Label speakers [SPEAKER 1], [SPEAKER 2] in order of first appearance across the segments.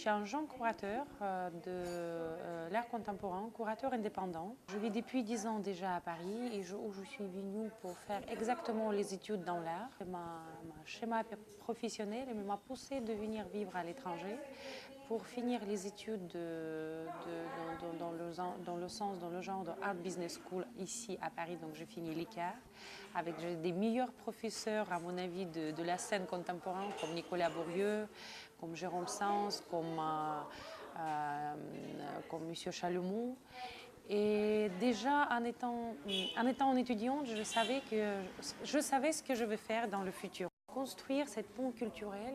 [SPEAKER 1] suis un jeune curateur de l'art contemporain, curateur indépendant. Je vis depuis 10 ans déjà à Paris et où je suis venue pour faire exactement les études dans l'art. Ma schéma professionnel m'a poussé de venir vivre à l'étranger pour finir les études dans le genre de Art Business School ici à Paris. Donc j'ai fini l'ICAR avec des meilleurs professeurs à mon avis de la scène contemporaine comme Nicolas Bourrieux, comme Jérôme Sans, comme M. Chalemont. Et déjà, en étant étudiante, je savais ce que je vais faire dans le futur. Construire cette pont culturel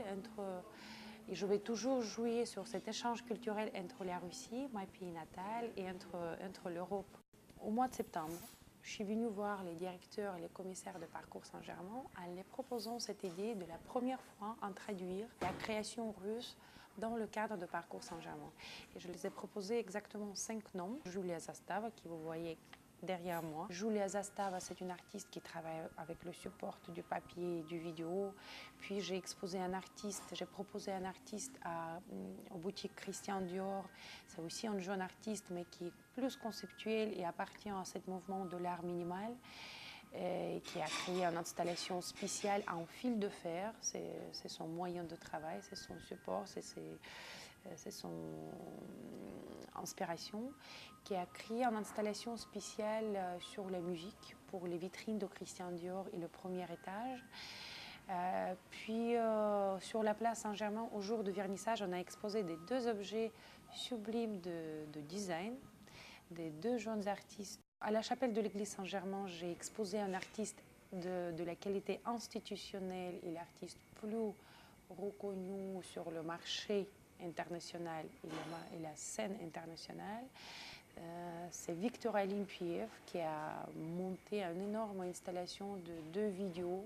[SPEAKER 1] et je vais toujours jouer sur cet échange culturel entre la Russie, mon pays natal, et entre l'Europe. Au mois de septembre, je suis venue voir les directeurs et les commissaires de Parcours Saint-Germain en les proposant cette idée de la première fois en traduire la création russe dans le cadre de Parcours Saint-Germain. Et je les ai proposé exactement 5 noms. Julia Zastava, qui vous voyez derrière moi. Julia Zastava, c'est une artiste qui travaille avec le support du papier et du vidéo. Puis j'ai proposé un artiste aux boutiques Christian Dior. C'est aussi un jeune artiste, mais qui est plus conceptuel et appartient à ce mouvement de l'art minimal, qui a créé une installation spéciale en fil de fer. C'est son moyen de travail, c'est son support, c'est son inspiration, qui a créé une installation spéciale sur la musique pour les vitrines de Christian Dior et le premier étage. Puis sur la place Saint-Germain, au jour de vernissage, on a exposé des 2 objets sublimes de design, des 2 jeunes artistes. À la chapelle de l'église Saint-Germain, j'ai exposé un artiste de la qualité institutionnelle et l'artiste plus reconnu sur le marché international et la scène internationale. C'est Victor Olimpiev qui a monté une énorme installation de 2 vidéos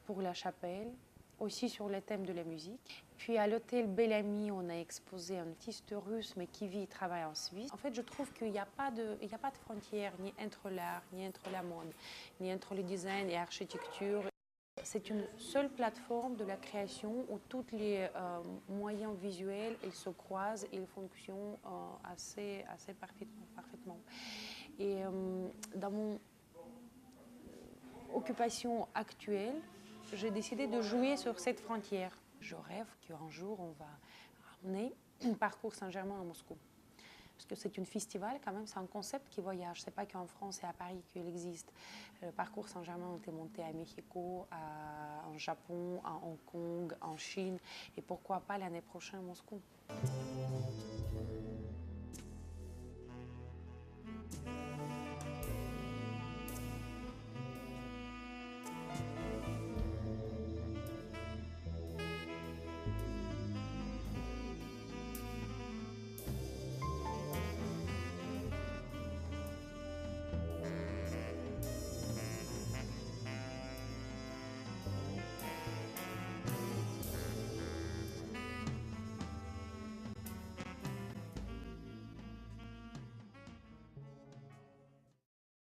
[SPEAKER 1] pour la chapelle, aussi sur le thème de la musique. Puis à l'hôtel Bellamy, on a exposé un artiste russe mais qui vit et travaille en Suisse. En fait, je trouve qu'il n'y a pas de frontière ni entre l'art, ni entre la mode, ni entre le design et l'architecture. C'est une seule plateforme de la création où tous les moyens visuels ils se croisent et ils fonctionnent assez parfaitement. Et dans mon occupation actuelle, j'ai décidé de jouer sur cette frontière. Je rêve qu'un jour on va ramener Parcours Saint-Germain à Moscou. Parce que c'est un festival quand même, c'est un concept qui voyage. C'est pas qu'en France et à Paris qu'il existe. Le Parcours Saint-Germain a été monté à Mexico, en Japon, à Hong Kong, en Chine et pourquoi pas l'année prochaine à Moscou.